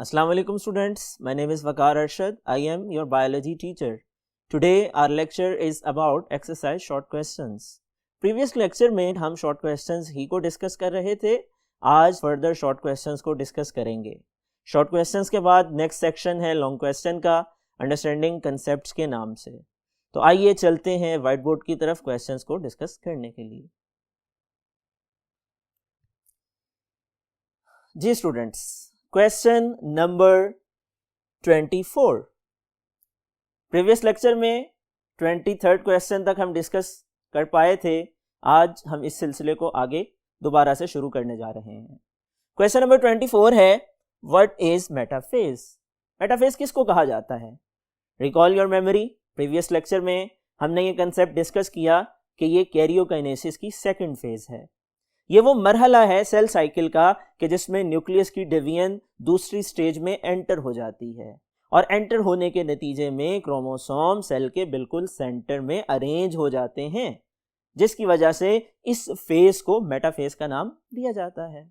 Assalamu alaikum students, my name is Waqar Arshad. I am your biology teacher. Today our lecture is about exercise short questions. Previous lecture में हम short questions ही को discuss कर रहे थे. आज further short questions को discuss करेंगे. Short questions के बाद next section है long question का understanding concepts के नाम से. तो आइए चलते हैं white board की तरफ questions को discuss करने के लिए. जी students, question number 24. Previous lecture में 23rd क्वेश्चन तक हम डिस्कस कर पाए थे. आज हम इस सिलसिले को आगे दोबारा से शुरू करने जा रहे हैं. क्वेश्चन नंबर 24 है, व्हाट इज मेटाफेज. मेटाफेज किसको कहा जाता है? Recall your memory. Previous lecture में हमने ये कंसेप्ट डिस्कस किया कि ये कैरियोकाइनेसिस की सेकंड फेज है. ये वो मरहला है सेल साइकिल का कि जिसमें न्यूक्लियस की डिवीजन दूसरी स्टेज में एंटर हो जाती है और एंटर होने के नतीजे में क्रोमोसोम सेल के बिल्कुल सेंटर में अरेंज हो जाते हैं, जिसकी वजह से इस फेज को मेटाफेज का नाम दिया जाता है.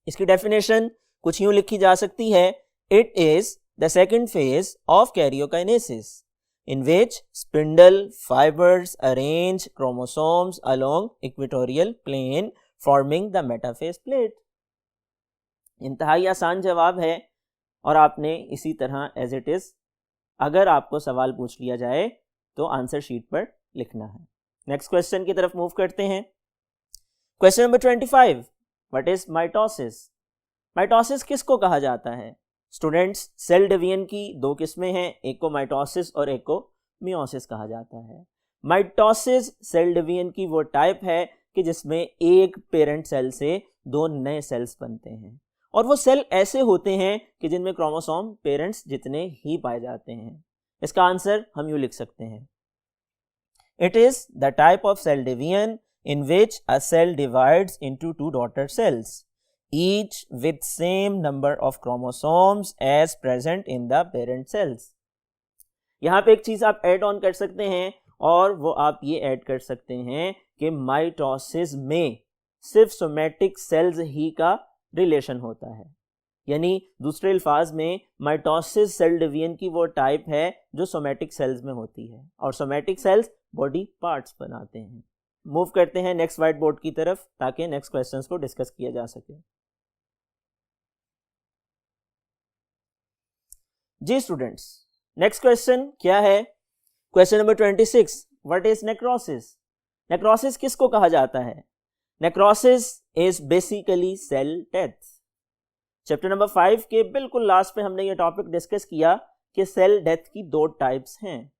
इसकी डेफिनेशन कुछ यूं लिखी जा सकती है, it is the second phase of karyokinesis in which spindle fibers arrange chromosomes along equatorial plane forming the metaphase plate. इंतहाई आसान जवाब है और आपने इसी तरह एज इट इज अगर आपको सवाल पूछ लिया जाए तो आंसर शीट पर लिखना है. नेक्स्ट क्वेश्चन की तरफ मूव करते हैं. Question number 25, what is mitosis. Mitosis किसको कहा जाता है? स्टूडेंट्स, सेल डिवीजन की दो किस्में हैं, एक को माइटोसिस और एक को मियोसिस कहा जाता है. माइटोसिस सेल डिवीजन की वो टाइप है कि जिसमें एक पेरेंट सेल से दो नए सेल्स बनते हैं और वो सेल ऐसे होते हैं कि जिनमें क्रोमोसोम पेरेंट्स जितने ही पाए जाते हैं. इसका आंसर हम यूं लिख सकते हैं, it is the type of cell division in which a cell divides into two daughter cells each with same number of chromosomes as present in the parent cells. यहाँ पे एक चीज आप ऐड ऑन कर सकते हैं और वो आप ये ऐड कर सकते हैं कि माइटोसिस में सिर्फ सोमेटिक सेल्स ही का रिलेशन होता है. यानी दूसरे अल्फाज में माइटोसिस सेल डिवीजन की वो टाइप है जो सोमेटिक सेल्स में होती है और सोमेटिक सेल्स बॉडी पार्ट्स बनाते हैं. मूव करते हैं नेक्स्ट व्हाइट बोर्ड की तरफ ताकि नेक्स्ट क्वेश्चंस को डिस्कस किया जा सके. जी स्टूडेंट्स, नेक्स्ट क्वेश्चन क्या है? Question number 26, what is necrosis. Necrosis किसको कहा जाता है? Necrosis is basically cell death. Chapter number 5 के बिल्कुल लास्ट पे हमने ये टॉपिक डिस्कस किया कि सेल डेथ की दो टाइप्स हैं,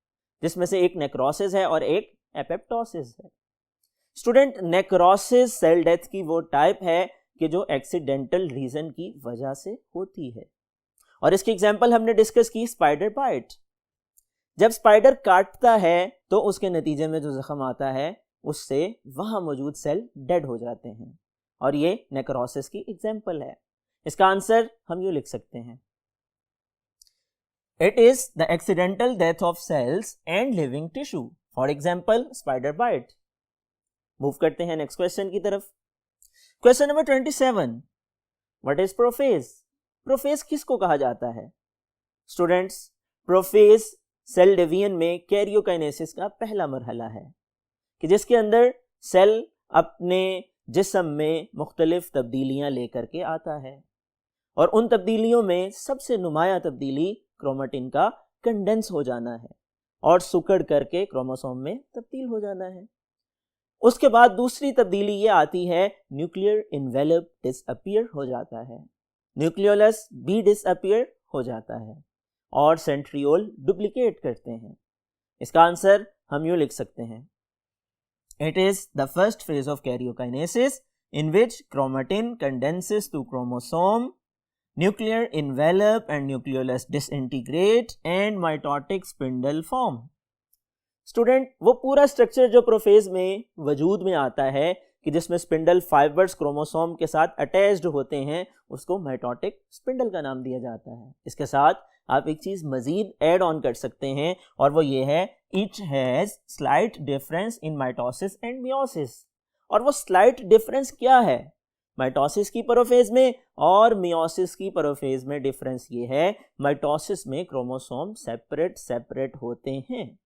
जिसमें से एक नेक्रोसिस है और एक एपोप्टोसिस है. स्टूडेंट, नेक्रोसिस सेल डेथ की वो टाइप है कि जो एक्सीडेंटल रीजन की वजह से होती है और इसकी एग्जांपल हमने डिस्कस की स्पाइडर बाइट. जब स्पाइडर काटता है तो उसके नतीजे में जो जख्म आता है उससे वहां मौजूद सेल डेड हो जाते हैं और ये नेक्रोसिस की एग्जांपल है. इसका आंसर हम यूं लिख सकते हैं, it is the accidental death of cells and living tissue, for example spider bite. Move करते हैं नेक्स्ट क्वेश्चन की तरफ. Question number 27, what is prophase. Prophase किसको कहा जाता है? स्टूडेंट्स, प्रोफेज सेल डिवीजन में कैरियोकाइनेसिस का पहला मरहला है कि जिसके अंदर सेल अपने जिस्म में मुख्तलिफ तब्दीलियां लेकर के आता है और उन तब्दीलियों में सबसे नुमाया तब्दीली क्रोमेटिन का कंडेंस हो जाना है और सिकुड़ करके क्रोमोसोम में तब्दील हो जाना है. उसके बाद दूसरी तब्दीली ये आती है, न्यूक्लियर इन्वेलप डिसअपीयर हो जाता है, न्यूक्लियोलस भी डिसअपीयर हो जाता है और सेंट्रियोल डुप्लीकेट करते हैं. इसका आंसर हम यूं लिख सकते हैं, it is the first phase of karyokinesis in which chromatin condenses to chromosome, nuclear envelope and nucleolus disintegrate and mitotic spindle form. Student, वो पूरा स्ट्रक्चर जो प्रोफेज में वजूद में आता है कि जिसमें स्पिंडल फाइबर्स क्रोमोसोम के साथ अटैच्ड होते हैं, उसको माइटोटिक स्पिंडल का नाम दिया जाता है. इसके साथ आप एक चीज मजीद ऐड ऑन कर सकते हैं और वो ये है, it has slight difference in mitosis and meiosis. और वो स्लाइट डिफरेंस क्या है? माइटोसिस की प्रोफेज में और मियोसिस की प्रोफेज में डिफरेंस ये है, माइटोसिस में क्रोमोसोम सेपरेट होते हैं,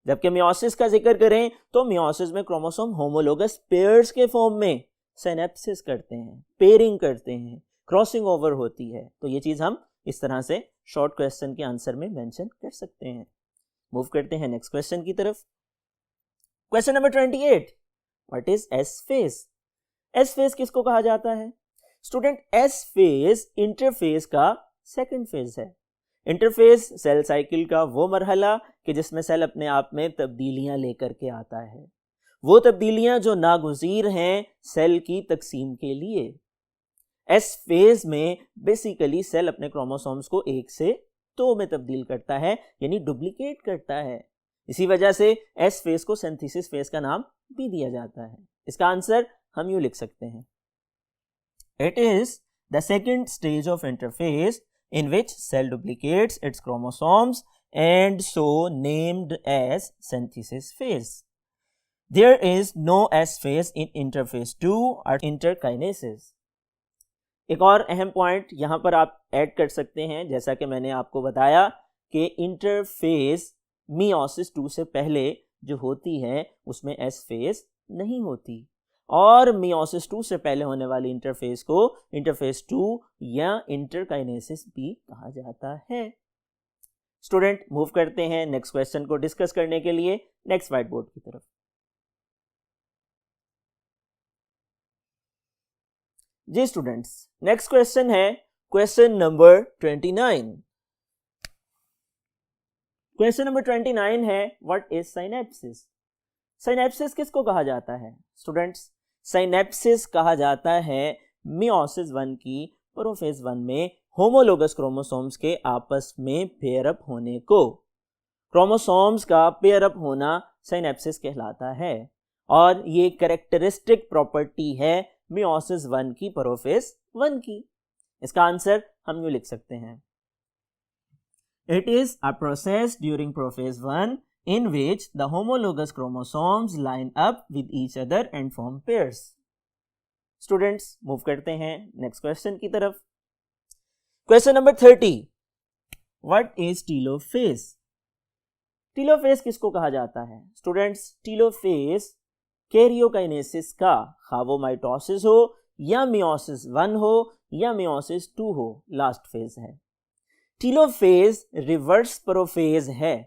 जबकि मियोसिस का जिक्र करें तो मियोसिस में क्रोमोसोम होमोलोगस पेयर्स के फॉर्म में सिनेप्सिस करते हैं, पेयरिंग करते हैं, क्रॉसिंग ओवर होती है। तो ये चीज हम इस तरह से शॉर्ट क्वेश्चन के आंसर में मेंशन कर सकते हैं। मूव करते हैं नेक्स्ट क्वेश्चन की तरफ। Question number 28, what is S phase? S phase किसको कहा जाता है? स्टूडेंट, एस फेज इंटरफेज का सेकंड फेज है। इंटरफेज सेल साइकिल का वो मरहला कि जिसमें सेल अपने आप में तब्दीलियां लेकर के आता है, वो तब्दीलियां जो नागुज़ीर हैं सेल की तकसीम के लिए। एस फेज में बेसिकली सेल अपने क्रोमोसोम्स को 1 से 2 में तब्दील करता है, यानी डुप्लीकेट करता है। इसी वजह से एस फेज को सिंथेसिस फेज का नाम भी दिया जाता है। इसका आंसर हम यूं लिख सकते हैं, it is the second stage of interphase in which cell duplicates its chromosomes and so named as synthesis phase. There is no S phase in interphase 2 or interkinases. एक और अहम पॉइंट यहाँ पर आप ऐड कर सकते हैं, जैसा कि मैंने आपको बताया कि इंटरफेज मियोसिस 2 से पहले जो होती है उसमें एस फेज नहीं होती, और मियोसिस 2 से पहले होने वाली इंटरफेज को इंटरफेज 2 या इंटरकाइनेसिस भी कहा जाता है। स्टूडेंट, मूव करते हैं नेक्स्ट क्वेश्चन को डिस्कस करने के लिए नेक्स्ट व्हाइट बोर्ड की तरफ। जी स्टूडेंट्स, नेक्स्ट क्वेश्चन है क्वेश्चन नंबर 29। क्वेश्चन नंबर 29 है, व्हाट इज साइनेप्सिस? साइनेप्सिस किसको कहा जाता है? स्टूडेंट्स, साइनेप्सिस कहा जाता है मियोसिस 1 की प्रोफेज 1 में होमोलोगस क्रोमोसोम्स के आपस में पेयर अप होने को। क्रोमोसोम्स का पेयर अप होना साइनेप्सिस कहलाता है, और ये कैरेक्टरिस्टिक प्रॉपर्टी है मियोसिस 1 की प्रोफेज 1 की। इसका आंसर हम यूं लिख सकते हैं, it is a process during prophase 1 in which the homologous chromosomes line up with each other and form pairs. Students, move करते हैं next question की तरफ। Question number 30, what is telophase? Telophase किसको कहा जाता है? Students, टीलोफेज कैरियोकाइनेसिस का, खा वो माइटोसिस हो या मियोसिस 1 हो या मियोसिस 2 हो, लास्ट फेज है। टीलोफेज रिवर्स प्रोफेज है।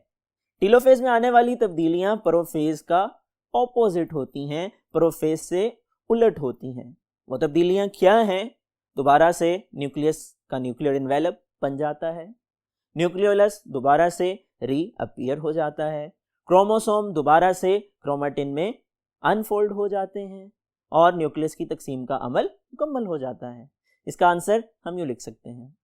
टीलोफेज में आने वाली तब्दीलियां प्रोफेज का ऑपोजिट होती हैं, प्रोफेज से उलट होती हैं। वो तब्दीलियां क्या हैं? दोबारा से न्यूक्लियस का न्यूक्लियर इन्वेलप बन जाता है, न्यूक्लियोलस दोबारा से रीअपीयर हो जाता है, क्रोमोसोम दोबारा से क्रोमेटिन में अनफोल्ड हो जाते हैं, और न्यूक्लियस की तकसीम का अमल मुकम्मल हो जाता है। इसका आंसर हम यूं लिख सकते हैं,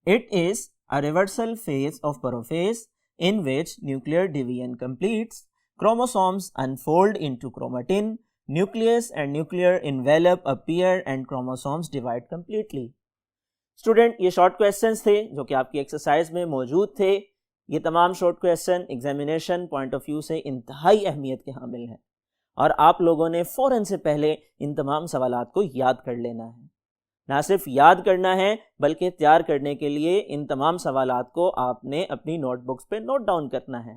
it is a reversal phase of prophase in which nuclear division completes, chromosomes unfold into chromatin, nucleus and nuclear envelope appear and chromosomes divide completely. Student, ये शॉर्ट क्वेश्चंस थे जो कि आपकी एक्सरसाइज में मौजूद थे। ये तमाम short question examination point of view से इंतहाई अहमियत के हामिल हैं, और आप लोगों ने फ़ौरन से पहले इन तमाम सवालात को याद कर लेना है। ना सिर्फ याद करना है बल्कि तैयार करने के लिए इन तमाम सवालात को आपने अपनी नोटबुक्स पे नोट डाउन करना है,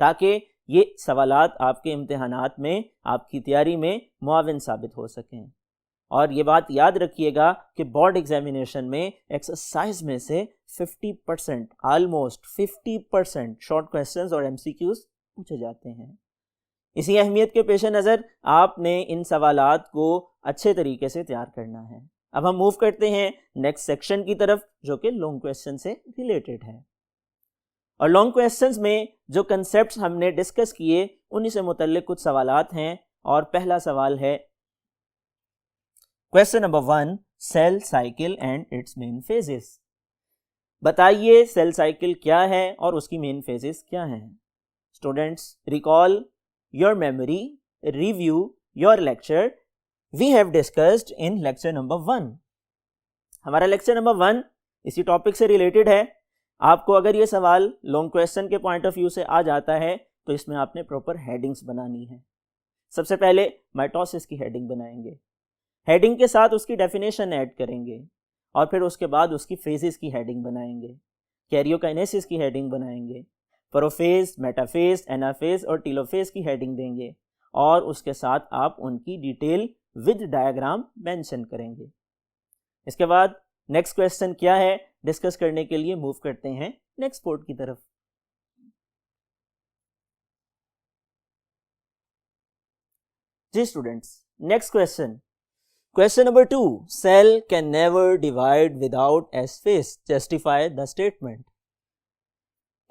ताकि ये सवालात आपके इम्तिहानात में, आपकी तैयारी में मुआविन साबित हो सकें। और ये बात याद रखिएगा कि बोर्ड एग्जामिनेशन में एक्सरसाइज में से 50%, ऑलमोस्ट 50% शॉर्ट क्वेश्चंस और एमसीक्यूज पूछे जाते हैं। इसी अहमियत के पेश नज़र आपने इन सवालात को अच्छे तरीके से तैयार करना है। अब हम मूव करते हैं नेक्स्ट सेक्शन की तरफ, जो कि लॉन्ग क्वेश्चन से रिलेटेड है। और लॉन्ग क्वेश्चंस में जो कंसेप्ट्स हमने डिस्कस किए उन्हीं से मुतल्लिक कुछ सवालात हैं। और पहला सवाल है question number 1, cell cycle and its main phases. बताइए सेल साइकिल क्या है और उसकी मेन फेजेस क्या हैं। Students, recall your memory, review your lecture we have discussed in lecture number 1। हमारा लेक्चर नंबर 1 इसी टॉपिक से रिलेटेड है। आपको अगर ये सवाल लॉन्ग क्वेश्चन के पॉइंट ऑफ व्यू से आ जाता है तो इसमें आपने प्रॉपर हेडिंग्स बनानी है। सबसे पहले माइटोसिस की हेडिंग बनाएंगे, हेडिंग के साथ उसकी डेफिनेशन ऐड करेंगे और फिर उसके बाद उसकी फेजेस की हेडिंग बनाएंगे, कैरियोकाइनेसिस की हेडिंग बनाएंगे, प्रोफेज, मेटाफेज, एनाफेज और टीलोफेज की हेडिंग देंगे और उसके साथ आप उनकी डिटेल विद डायग्राम मेंशन करेंगे। इसके बाद नेक्स्ट क्वेश्चन क्या है डिस्कस करने के लिए मूव करते हैं नेक्स्ट बोर्ड की तरफ। जी students, next question, question number 2, cell can never divide without S phase, justify the statement.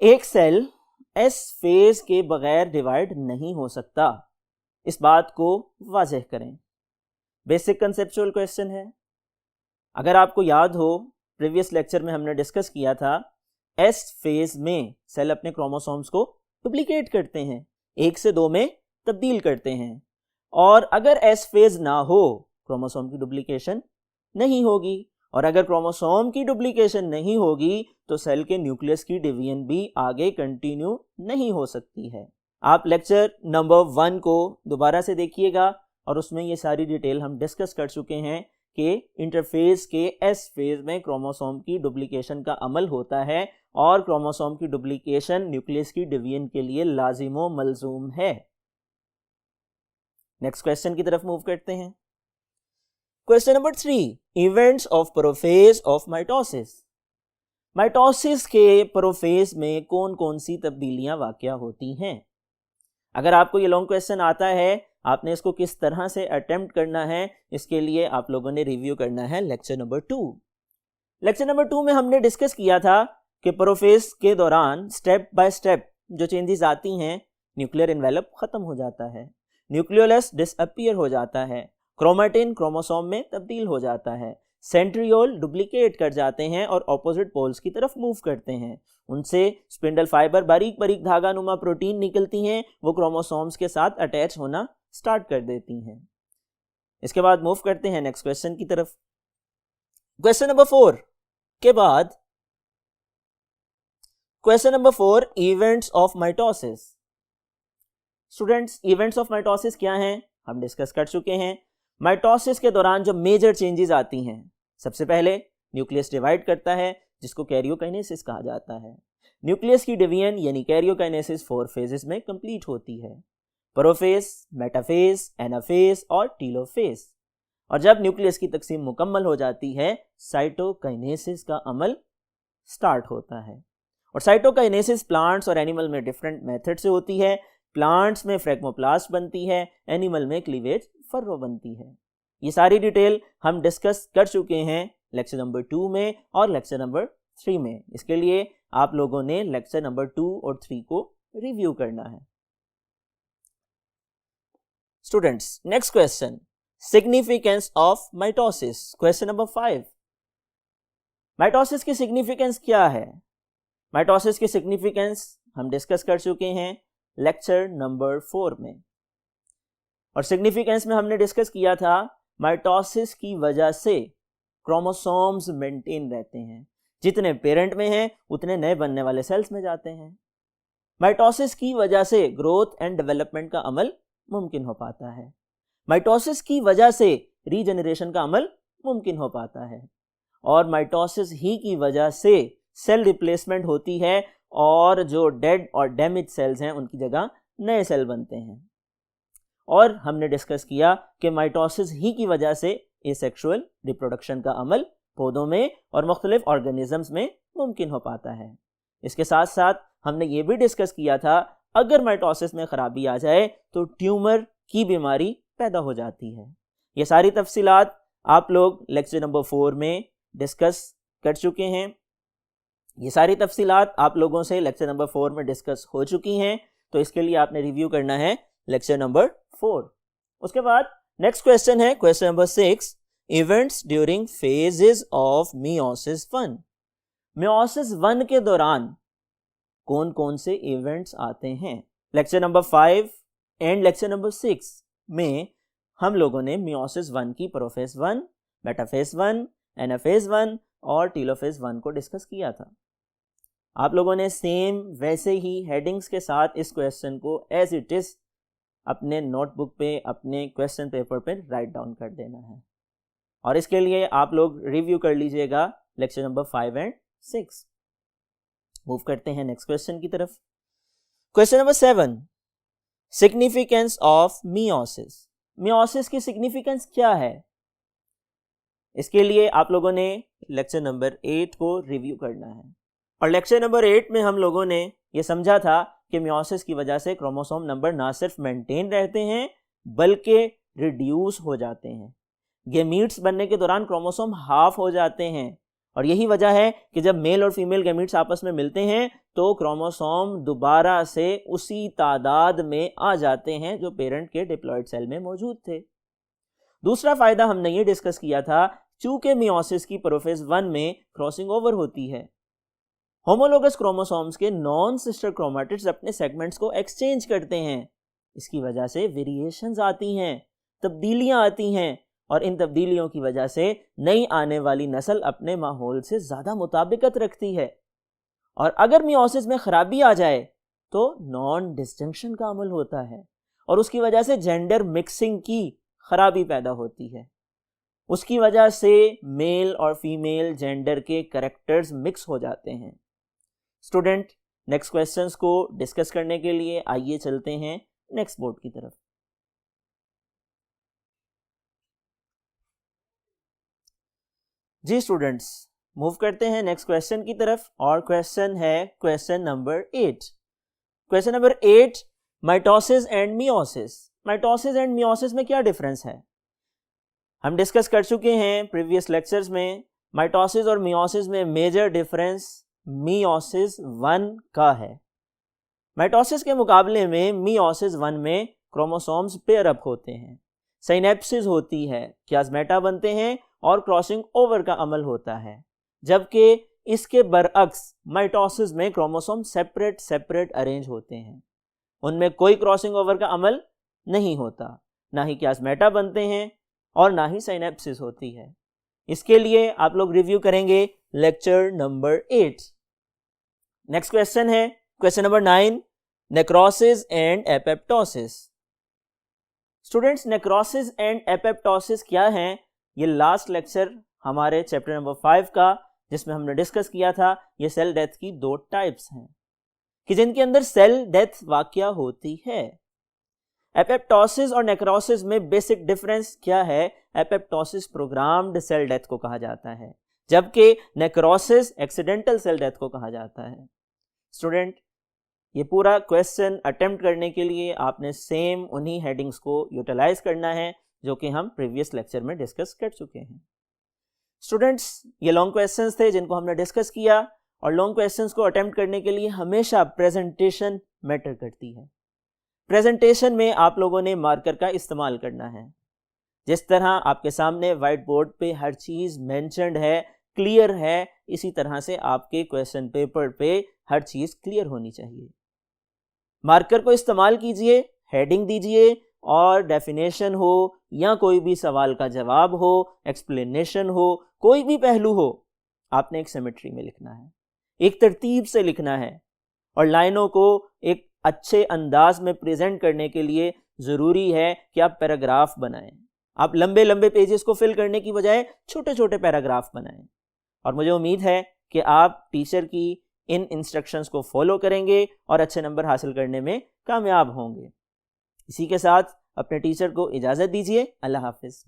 एक सेल एस फेज के बगैर डिवाइड नहीं हो सकता, इस बात को वाज़ेह करें। बेसिक कंसेप्चुअल क्वेश्चन है। अगर आपको याद हो प्रीवियस लेक्चर में हमने डिस्कस किया था, एस फेज में सेल अपने क्रोमोसोम्स को डुप्लीकेट करते हैं, 1 से 2 में तब्दील करते हैं, और अगर एस फेज ना हो क्रोमोसोम की डुप्लीकेशन नहीं होगी, और अगर क्रोमोसोम की डुप्लीकेशन नहीं होगी तो सेल के न्यूक्लियस की डिवीजन भी आगे कंटिन्यू नहीं हो सकती है। आप लेक्चर नंबर 1 को दोबारा से देखिएगा और उसमें ये सारी डिटेल हम डिस्कस कर चुके हैं कि इंटरफेज के एस फेज में क्रोमोसोम की डुप्लीकेशन का अमल होता है और क्रोमोसोम की डुप्लीकेशन न्यूक्लियस की डिवीजन के लिए लाजिमो मलजूम है। नेक्स्ट क्वेश्चन की तरफ मूव करते हैं। Question number 3, events of prophase of mitosis. Mitosis के प्रोफेज में कौन कौन सी तब्दीलियां वाक़या होती हैं? अगर आपको ये लॉन्ग क्वेश्चन आता है, आपने इसको किस तरह से अटेम्प्ट करना है, इसके लिए आप लोगों ने रिव्यू करना है लेक्चर नंबर 2। लेक्चर नंबर 2 में हमने डिस्कस किया था कि प्रोफेज के दौरान स्टेप बाय स्टेप जो चेंजेस आती हैं, न्यूक्लियर एनवेलप खत्म हो जाता है, न्यूक्लियोलस डिसअपीयर हो जाता है, क्रोमेटिन क्रोमोसोम में तब्दील हो जाता है, सेंट्रियोल डुप्लीकेट कर जाते हैं और ऑपोजिट पोल्स की तरफ मूव करते हैं, उनसे स्पिंडल फाइबर बारीक बारीक धागा नुमा प्रोटीन निकलती हैं, वो क्रोमोसोम्स के साथ अटैच होना स्टार्ट कर देती हैं। इसके बाद मूव करते हैं नेक्स्ट क्वेश्चन की तरफ। क्वेश्चन नंबर 4 के बाद question number 4, events of mitosis. Students, events of mitosis क्या हैं हम डिस्कस कर चुके हैं। माइटोसिस के दौरान जो मेजर चेंजेस आती हैं, सबसे पहले न्यूक्लियस डिवाइड करता है जिसको कैरियोकाइनेसिस कहा जाता है। न्यूक्लियस की डिवीजन यानी कैरियोकाइनेसिस 4 फेजेस में कंप्लीट होती है, प्रोफेज, मेटाफेज, एनाफेज और टीलोफेज। और जब न्यूक्लियस की तकसीम मुकम्मल हो जाती है, साइटोकाइनेसिस का अमल स्टार्ट होता है। और साइटोकाइनेसिस प्लांट्स और एनिमल में डिफरेंट मेथड से होती है। प्लांट्स में फ्रेगमोप्लास्ट बनती है, एनिमल में क्लीवेज फर्रो बनती है। ये सारी डिटेल हम डिस्कस कर चुके हैं लेक्चर नंबर 2 में और लेक्चर नंबर 3 में। इसके लिए आप लोगों ने लेक्चर नंबर 2 और 3 को रिव्यू करना है। Students, next question, significance of mitosis. Question number 5, mitosis की सिग्निफिकेंस क्या है? माइटोसिस की सिग्निफिकेंस हम डिस्कस कर चुके हैं लेक्चर नंबर 4 में। और सिग्निफिकेंस में हमने डिस्कस किया था माइटोसिस की वजह से क्रोमोसोम्स मेंटेन रहते हैं, जितने पेरेंट में हैं उतने नए बनने वाले सेल्स में जाते हैं। माइटोसिस की वजह से ग्रोथ एंड डेवलपमेंट का अमल मुमकिन हो पाता है। माइटोसिस की वजह से रीजनरेशन का अमल मुमकिन हो पाता है। और माइटोसिस ही की वजह से सेल रिप्लेसमेंट होती है और जो डेड और डैमेज सेल्स हैं उनकी जगह नए सेल बनते हैं। और हमने डिस्कस किया कि माइटोसिस ही की वजह से एसेक्सुअल रिप्रोडक्शन का अमल पौधों में और मुख्तलिफ ऑर्गेनिजम्स में मुमकिन हो पाता है। इसके साथ साथ हमने ये भी डिस्कस किया था अगर माइटोसिस में ख़राबी आ जाए तो ट्यूमर की बीमारी पैदा हो जाती है। ये सारी तफसीलात आप लोग लेक्चर नंबर 4 में डिस्कस कर चुके हैं। ये सारी तफसीलात आप लोगों से लेक्चर नंबर 4 में डिस्कस हो चुकी हैं, तो इसके लिए आपने रिव्यू करना है लेक्चर नंबर 4। उसके बाद नेक्स्ट क्वेश्चन है question number 6, events during phases of meiosis 1। Meiosis 1 के दौरान कौन कौन से इवेंट्स आते हैं? Lecture number 5 and lecture number 6 में हम लोगों ने मियोसिस 1 की प्रोफेज 1, मेटाफेज 1, एनाफेज 1 और टीलोफेज 1 को डिस्कस किया था। आप लोगों ने सेम वैसे ही हेडिंग्स के साथ इस क्वेश्चन को एज इट इज अपने नोटबुक पे, अपने क्वेश्चन पेपर पे राइट डाउन कर देना है। और इसके लिए आप लोग रिव्यू कर लीजिएगा लेक्चर नंबर 5 एंड 6। मूव करते हैं नेक्स्ट क्वेश्चन की तरफ। Question number 7, significance of meiosis. Meiosis की सिग्निफिकेंस क्या है? इसके लिए आप लोगों ने लेक्चर नंबर 8 को रिव्यू करना है। और लेक्चर नंबर 8 में हम लोगों ने ये समझा था कि मियोसिस की वजह से क्रोमोसोम नंबर ना सिर्फ मेंटेन रहते हैं बल्कि रिड्यूस हो जाते हैं। गैमीट्स बनने के दौरान क्रोमोसोम हाफ हो जाते हैं और यही वजह है कि जब मेल और फीमेल गैमीट्स आपस में मिलते हैं तो क्रोमोसोम दोबारा से उसी तादाद में आ जाते हैं जो पेरेंट के डिप्लॉयड सेल में मौजूद थे। दूसरा फायदा हमने ये डिस्कस किया था, चूंकि मियोसिस की प्रोफेज 1 में क्रॉसिंग ओवर होती है, होमोलोगस क्रोमोसोम्स के नॉन सिस्टर क्रोमैटिड्स अपने सेगमेंट्स को एक्सचेंज करते हैं। इसकी वजह से वेरिएशंस आती हैं, तब्दीलियां आती हैं और इन तब्दीलियों की वजह से नई आने वाली नस्ल अपने माहौल से ज़्यादा मुताबिकत रखती है। और अगर मियोसिस में खराबी आ जाए तो नॉन डिस्जंक्शन का अमल होता है और उसकी वजह से जेंडर मिक्सिंग की खराबी पैदा होती है। उसकी वजह से मेल और फीमेल जेंडर के कैरेक्टर्स मिक्स हो जाते हैं। स्टूडेंट, नेक्स्ट क्वेश्चंस को डिस्कस करने के लिए आइए चलते हैं नेक्स्ट बोर्ड की तरफ। जी स्टूडेंट्स, मूव करते हैं नेक्स्ट क्वेश्चन की तरफ और क्वेश्चन है question number 8। Question number 8, mitosis and meiosis. Mitosis and meiosis में क्या डिफरेंस है? हम डिस्कस कर चुके हैं प्रीवियस लेक्चर्स में। माइटोसिस और मियोसिस में मेजर डिफरेंस मियोसिस 1 का है। माइटोसिस के मुकाबले में मियोसिस 1 में क्रोमोसोम्स पेयर अप होते हैं, सिनेप्सिस होती है, क्यास्मेटा बनते हैं और क्रॉसिंग ओवर का अमल होता है। जबकि इसके बरअक्स माइटोसिस में क्रोमोसोम सेपरेट सेपरेट अरेंज होते हैं, उनमें कोई क्रॉसिंग ओवर का अमल नहीं होता, ना ही क्यास्मेटा बनते हैं और ना ही सिनेप्सिस होती है। इसके लिए आप लोग रिव्यू करेंगे लेक्चर नंबर 8। नेक्स्ट क्वेश्चन है question number 9, necrosis and apoptosis. Students, necrosis and apoptosis क्या हैं? ये लास्ट लेक्चर हमारे चैप्टर नंबर 5 का, जिसमें हमने डिस्कस किया था, ये सेल डेथ की 2 टाइप्स हैं कि जिनके अंदर सेल डेथ वाकया होती है। एपोप्टोसिस और नेक्रोसिस में बेसिक डिफरेंस क्या है? एपोप्टोसिस प्रोग्राम्ड सेल डेथ को कहा जाता है, जबकि नेक्रोसिस एक्सीडेंटल सेल डेथ को कहा जाता है। स्टूडेंट, ये पूरा क्वेश्चन अटेम्प्ट करने के लिए आपने सेम उन्हीं हेडिंग्स को यूटिलाइज करना है जो कि हम प्रीवियस लेक्चर में डिस्कस कर चुके हैं। स्टूडेंट्स, ये लॉन्ग क्वेश्चंस थे जिनको हमने डिस्कस किया और लॉन्ग क्वेश्चंस को अटेम्प्ट करने के लिए हमेशा प्रेजेंटेशन मैटर करती है। प्रेजेंटेशन में आप लोगों ने मार्कर का इस्तेमाल करना है। जिस तरह आपके सामने व्हाइट बोर्ड पे हर चीज़ मेंशन्ड है, क्लियर है, इसी तरह से आपके क्वेश्चन पेपर पे हर चीज़ क्लियर होनी चाहिए। मार्कर को इस्तेमाल कीजिए, हेडिंग दीजिए और डेफिनेशन हो या कोई भी सवाल का जवाब हो, एक्सप्लेनेशन हो, कोई भी पहलू हो, आपने एक सिमेट्री में लिखना है, एक तरतीब से लिखना है और लाइनों को एक अच्छे अंदाज में प्रेजेंट करने के लिए ज़रूरी है कि आप पैराग्राफ बनाएं। आप लंबे लंबे पेजेस को फिल करने की बजाय छोटे छोटे पैराग्राफ बनाएं और मुझे उम्मीद है कि आप टीचर की इन इंस्ट्रक्शंस को फॉलो करेंगे और अच्छे नंबर हासिल करने में कामयाब होंगे। इसी के साथ अपने टीचर को इजाज़त दीजिए। अल्लाह हाफिज़।